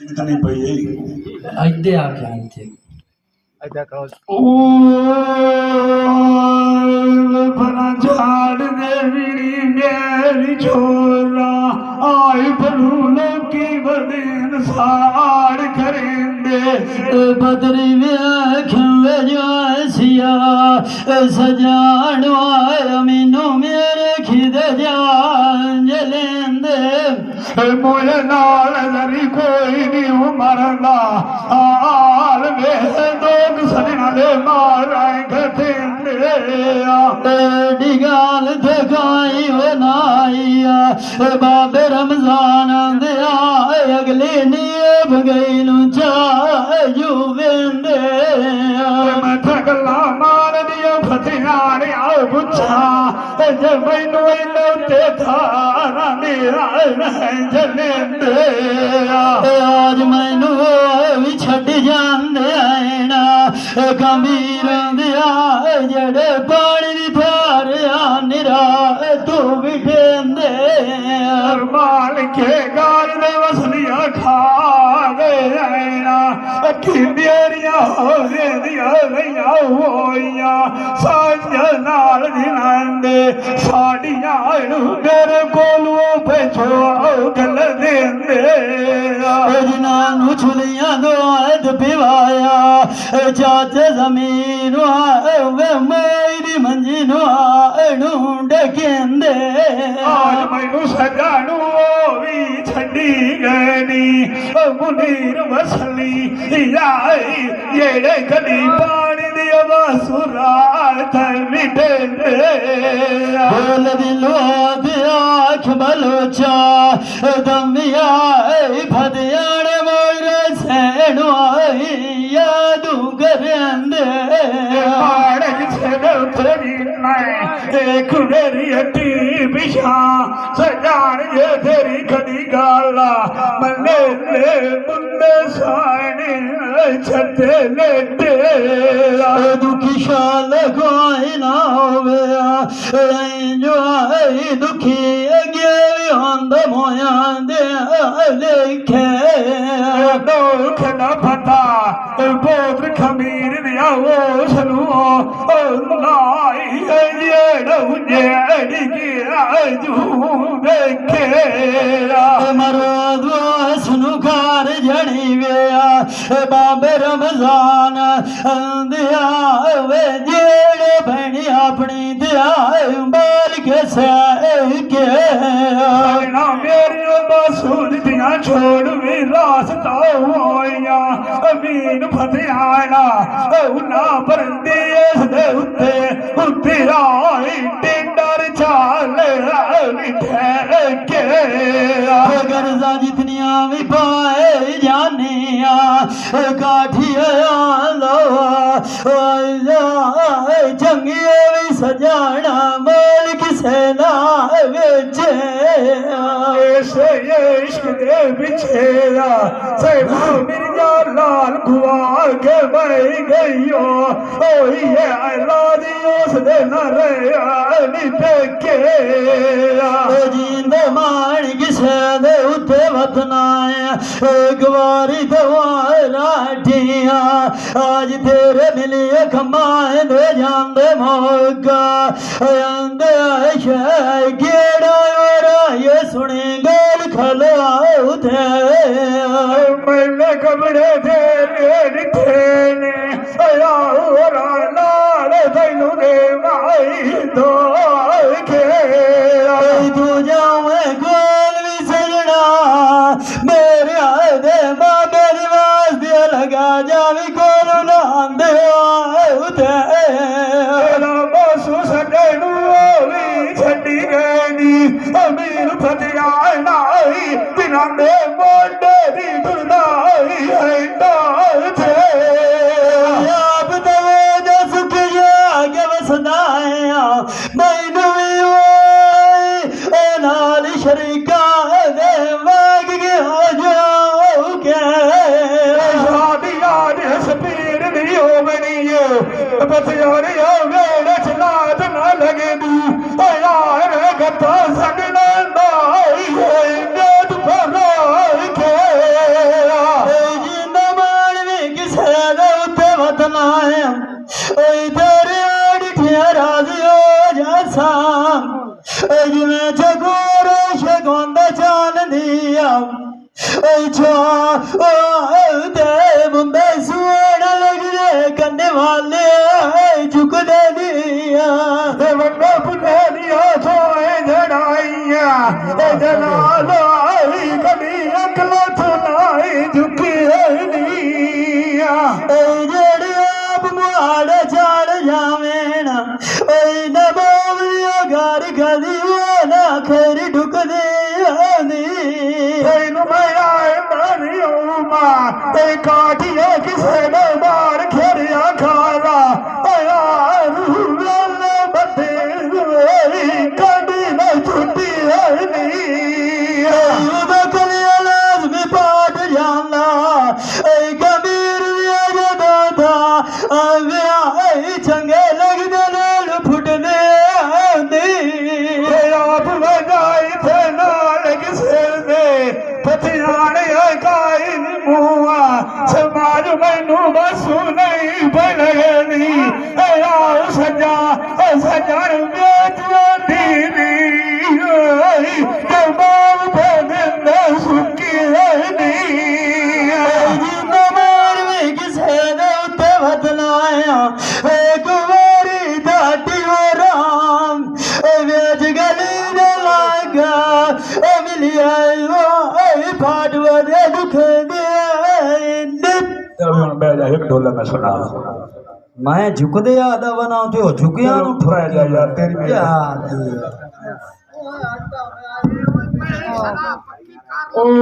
नहीं पई अड्डे आके आते भला झाड़ देवी मेरी छोरा आय भलूलो की बदीन साड़ करेंदे बदरी वेख्वे जो सिया सजान मीनू मेरे खिद जान जलेंदे मोए नाल जरी कोई नहीं मरदा आल में दोग सजना दे माराए गथेंदे डिगाल दिखाई बनाइया बाबे रमजान दिया अगले नीब गई चाहू वेंदे मथ गला मार दिया फतियाने आओ बुछा जे मैनू इलोते थारा मेरा जलेंदे आज मैनू भी छड़ जांदे आना गंभीर दिया जड़े पानी दी थार निरा तू बिठेंदे माल के गाल दे वसलिया खा गए ना अखी मेरिया हो दिया गईया होइया साझ नाल दिनांदे साड़ियां मेरे कोलू पे छो गल देंदे जिन्हां छुलियां दो अद पिवाया चाचे जमीन वे मेरी मंजी डकेंदे आज मैनू सजानू भी छड़ी गनी मुनीर वसली याई येड़े कदी पानी दिया बासुरा मिटे बोल दिलो आँख बलोचा दमिया फदियाने मोरे सैनो यादू करेंदे एक मेरी हट्टी पिछा सजान ये तेरी कदी गाला मने ले मुंडे साने छते लेटे दुखी शाल कोई ना होवे जो दुखी अगे होंद मोया दे लेखे दुख न पता बोध खमीर दिया वो सलू लाई जेड़ी की आजू देखे मरो सुनुकार जड़ी वेया बाबे रमजान दिया वे जेड़े भैनी अपनी दिया बाल के के मेरी बासूर दिया छोड़ भी रास्ता होया अमीन फतियाना उन्ना परंदी दे उत्ते उत्ते आई टेंडर चाल के गर्जा जितनिया भी पाए जानिया काठिया चंगिया भी सजाना माल किसे ना बेचे इश्क दे बिछेरा सैबू मिर्जा लाल खुआ के मई गईयो ओही है औलादी उस दे न रहे के जींदे मान किसे दे उत्ते वतनाए एक बारी दवारा टिया आज तेरे मिलिए कमाए दे जांदे मौका अंदे गेड़ा ये सुने गोल खला उठे मैंने कपड़े तेरे दिखे ने लाल तैनू दे माई दो के तू जावे गोल भी सजना मेरे दे बाबे निवास दिया लगा जावी गोल नांदे उठे बासु सजनू भी छड़ी गई अमीर फतियाना बिना दे मोटे दी दुनाई है थे आप तवे जो सुख जागे वसदाया मैनू भी नाल शरीका दे वाग के हो जाओ के शादिया ने स्पीड नहीं हो बनी बतियोरी हो गए चलात न लगे दी यार गता सगना नाई है ਤੇ ਮੁੰਡੇ ਸੁਣ ਲੱਗਦੇ ਕੰਨੇ ਵਾਲੇ ਝੁਕਦੇ ਨਹੀਂ ਆ ਤੇ ਵੱਡੇ ਪੁੱਲੇ ਦੀਆਂ ਸੋਏ ਜੜਾਈਆਂ ਤੇ ਜਲਾਲ ਆਈ ਕਦੀ ਅਕਲ ਸੁਨਾਈ ਝੁਕੀ ਨਹੀਂ ਜਿਹੜੇ ਆਪ ਮੁਹਾੜ ਛਾੜ ਜਾਵੇਂ ਨਾ ਓਏ ਨਾ ਬੋਵਿਆ ਘਰ ਕਦੀ ਉਹ ਨਾ ਖੈਰ ਢੁਕਦੇ ਆਂਦੀ ਤੈਨੂੰ ਮੈਂ ਆਏ ਮਾਰਿਓ ਮਾਂ ਤੇ ਕਾਠੀਏ ਕਿਸੇ ਨੇ ਮਾਰ ਖੇੜਿਆ ਖਾਰਾ ਆਇਆ ਰੂਲ ਬੱਦੇ ਕਾਢੀ ਨਾ ਛੁੱਟੀ ਨਹੀਂ ਬਕਲਿਆ ਲਾਜ਼ਮੀ ਪਾਟ ਜਾਂਦਾ ਏ ਕਬੀਰ ਦੀਆਂ ਜਦੋਂ ਦਾ ਵਿਆਹ ਚੰਗੇ ਲੱਗਦੇ ਨਾਲ ਫੁੱਟਦੇ ਆਂਦੀ ਆਪ ਵਜਾਈ ਤੇ ਨਾਲ ਕਿਸੇ ਦੇ ਪਥਿਆਣੇ ਕਾਇ ਮੂਆ ਸਮਾਜ ਮੈਨੂੰ ਬਸੂ ਨਹੀਂ ਬਣਨੀ ਆਓ ਸਜਣ ਵੇਚ ਦੀਨੀ ਕਮਾਲ ਫੇਂਦੇ ਸੁੱਕੀ ਨਹੀਂ ਜਿੰਨਾ ਮਾਰ ਵੀ ਕਿਸੇ ਦੇ ਉੱਤੇ ਵਧਲਾਇਆ ਏ ਕੁਵਾਰੀ ਦਾਟੀ ਰਾਮ ਵੇਚ ਗਲੀ ਦੇ ਲਾਗਾ ਏ ਮਿਲਿਆ ਏ ਫਾਟ ਵਦੇ ਦੁੱਖ ਦੇ ਹੁਣ ਬਹਿ ਜਾ ਇੱਕ ਢੋਲਾ ਮੈਂ ਸੁਣਾ ਮੈਂ ਝੁਕਦੇ ਆਦਾ ਬਣਾ ਤੇ ਉਹ ਝੁਕਿਆ ਨੂੰ ਬਹਿ ਜਾ ਯਾਰ ਤੇਰੀ ਯਾਰ ਉਹ